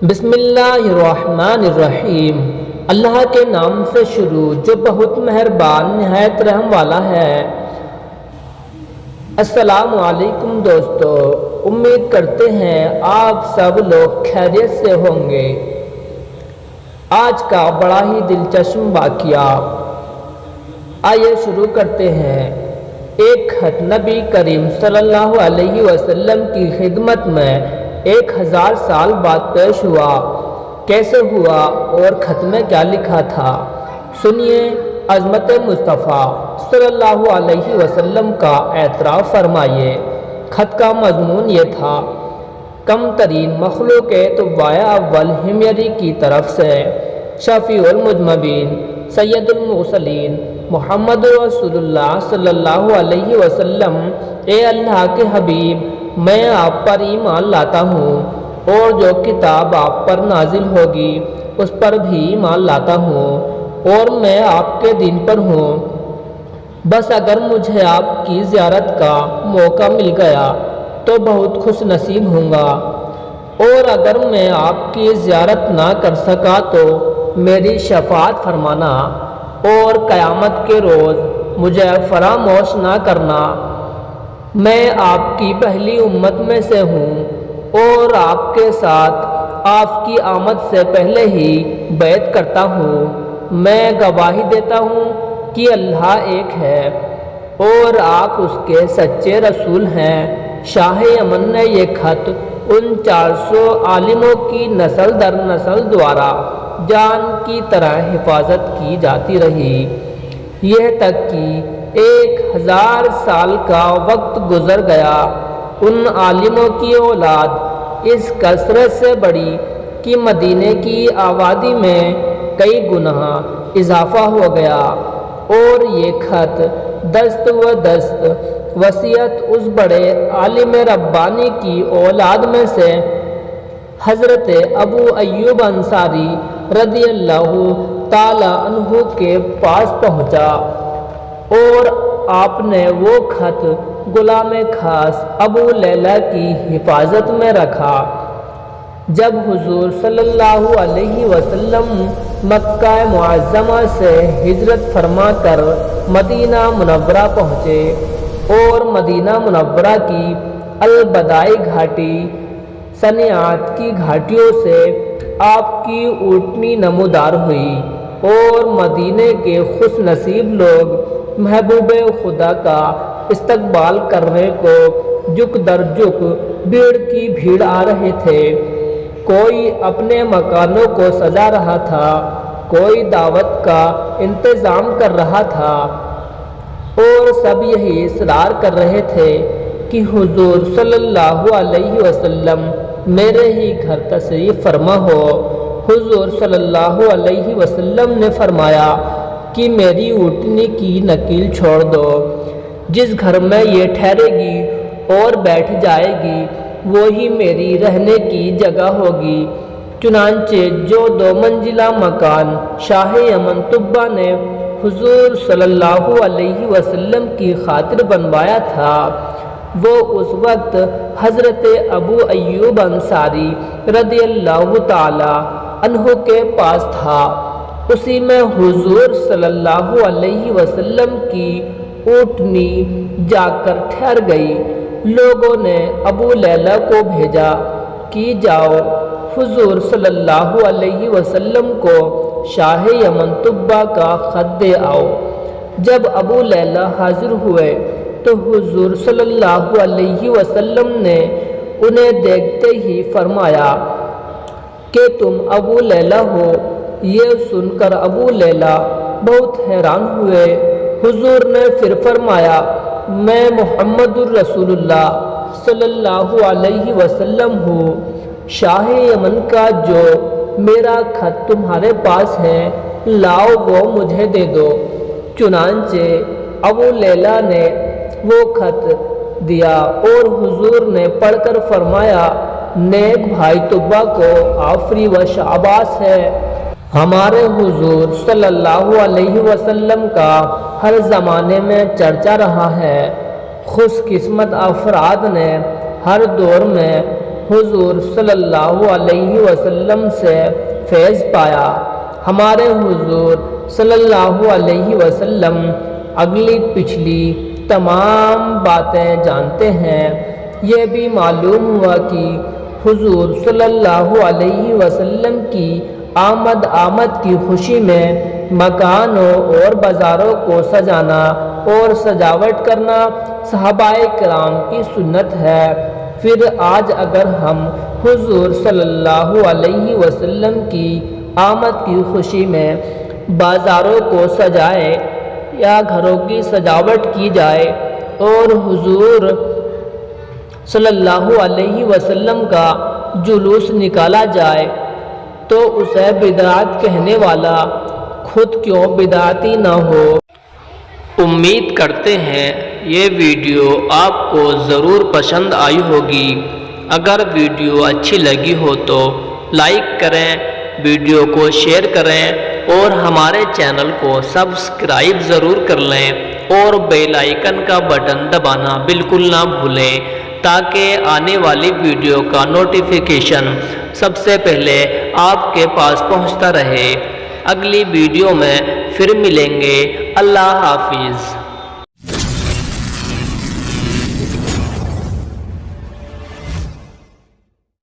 بسم اللہ الرحمن الرحیم۔ اللہ کے نام سے شروع جو بہت مہربان نہایت رحم والا ہے۔ السلام علیکم دوستو، امید کرتے ہیں آپ سب لوگ خیریت سے ہوں گے۔ آج کا بڑا ہی دلچسپ واقعہ، آئیے شروع کرتے ہیں۔ ایک خط نبی کریم صلی اللہ علیہ وسلم کی خدمت میں 1000 سال بعد پیش ہوا۔ کیسے ہوا اور خط میں کیا لکھا تھا، سنیے۔ عظمت مصطفیٰ صلی اللہ علیہ وسلم کا اعتراف فرمائیے۔ خط کا مضمون یہ تھا: کم ترین مخلوق طباع اول ہمیری کی طرف سے شفیع المذنبین سید المرسلین محمد رسول اللہ صلی اللہ علیہ وسلم، اے اللہ کے حبیب، میں آپ پر ایمان لاتا ہوں اور جو کتاب آپ پر نازل ہوگی اس پر بھی ایمان لاتا ہوں، اور میں آپ کے دین پر ہوں۔ بس اگر مجھے آپ کی زیارت کا موقع مل گیا تو بہت خوش نصیب ہوں گا، اور اگر میں آپ کی زیارت نہ کر سکا تو میری شفاعت فرمانا اور قیامت کے روز مجھے فراموش نہ کرنا۔ میں آپ کی پہلی امت میں سے ہوں اور آپ کے ساتھ آپ کی آمد سے پہلے ہی بیعت کرتا ہوں۔ میں گواہی دیتا ہوں کہ اللہ ایک ہے اور آپ اس کے سچے رسول ہیں۔ شاہ یمن نے یہ خط ان 400 عالموں کی نسل در نسل دوارا جان کی طرح حفاظت کی جاتی رہی، یہ تک کہ 1000 سال کا وقت گزر گیا۔ ان عالموں کی اولاد اس کثرت سے بڑھی کہ مدینے کی آبادی میں کئی گنا اضافہ ہو گیا، اور یہ خط دست و دست وصیت اس بڑے عالم ربانی کی اولاد میں سے حضرت ابو ایوب انصاری رضی اللہ تعالی عنہ کے پاس پہنچا، اور آپ نے وہ خط غلام خاص ابو لیلہ کی حفاظت میں رکھا۔ جب حضور صلی اللہ علیہ وسلم مکہ معظمہ سے ہجرت فرما کر مدینہ منورہ پہنچے اور مدینہ منورہ کی البدائی گھاٹی صنعات کی گھاٹیوں سے آپ کی اونٹنی نمودار ہوئی، اور مدینے کے خوش نصیب لوگ محبوب خدا کا استقبال کرنے کو جک در جک بھیڑ کی بھیڑ آ رہے تھے۔ کوئی اپنے مکانوں کو سجا رہا تھا، کوئی دعوت کا انتظام کر رہا تھا، اور سب یہی اصرار کر رہے تھے کہ حضور صلی اللہ علیہ وسلم میرے ہی گھر تشریف فرما ہو۔ حضور صلی اللہ علیہ وسلم نے فرمایا کہ میری اونٹنی کی نکیل چھوڑ دو، جس گھر میں یہ ٹھہرے گی اور بیٹھ جائے گی وہی میری رہنے کی جگہ ہوگی۔ چنانچہ جو 2 منزلہ مکان شاہ یمن طبہ نے حضور صلی اللہ علیہ وسلم کی خاطر بنوایا تھا، وہ اس وقت حضرت ابو ایوب انصاری رضی اللہ تعالی عنہ کے پاس تھا۔ اسی میں حضور صلی اللہ علیہ وسلم کی اونٹنی جا کر ٹھہر گئی۔ لوگوں نے ابو لیلہ کو بھیجا کہ جاؤ حضور صلی اللہ علیہ وسلم کو شاہ یمن طبہ کا خط دے آؤ۔ جب ابو لیلہ حاضر ہوئے تو حضور صلی اللہ علیہ وسلم نے انہیں دیکھتے ہی فرمایا کہ تم ابو لیلہ ہو۔ یہ سن کر ابو لیلہ بہت حیران ہوئے۔ حضور نے پھر فرمایا، میں محمد الرسول اللہ صلی اللہ علیہ وسلم ہوں۔ شاہ یمن کا جو میرا خط تمہارے پاس ہے لاؤ وہ مجھے دے دو۔ چنانچہ ابو لیلہ نے وہ خط دیا اور حضور نے پڑھ کر فرمایا، نیک بھائی طبہ کو آفری و شاباش ہے۔ ہمارے حضور صلی اللہ علیہ وسلم کا ہر زمانے میں چرچا رہا ہے۔ خوش قسمت افراد نے ہر دور میں حضور صلی اللہ علیہ وسلم سے فیض پایا۔ ہمارے حضور صلی اللہ علیہ وسلم اگلی پچھلی تمام باتیں جانتے ہیں۔ یہ بھی معلوم ہوا کہ حضور صلی اللہ علیہ وسلم کی آمد کی خوشی میں مکانوں اور بازاروں کو سجانا اور سجاوٹ کرنا صحابہ کرام کی سنت ہے۔ پھر آج اگر ہم حضور صلی اللہ علیہ وسلم کی آمد کی خوشی میں بازاروں کو سجائے یا گھروں کی سجاوٹ کی جائے اور حضور صلی اللہ علیہ وسلم کا جلوس نکالا جائے تو اسے بدعت کہنے والا خود کیوں بدعتی نہ ہو۔ امید کرتے ہیں یہ ویڈیو آپ کو ضرور پسند آئی ہوگی۔ اگر ویڈیو اچھی لگی ہو تو لائک کریں، ویڈیو کو شیئر کریں اور ہمارے چینل کو سبسکرائب ضرور کر لیں اور بیل آئیکن کا بٹن دبانا بالکل نہ بھولیں تاکہ آنے والی ویڈیو کا نوٹیفیکیشن سب سے پہلے آپ کے پاس پہنچتا رہے۔ اگلی ویڈیو میں پھر ملیں گے۔ اللہ حافظ۔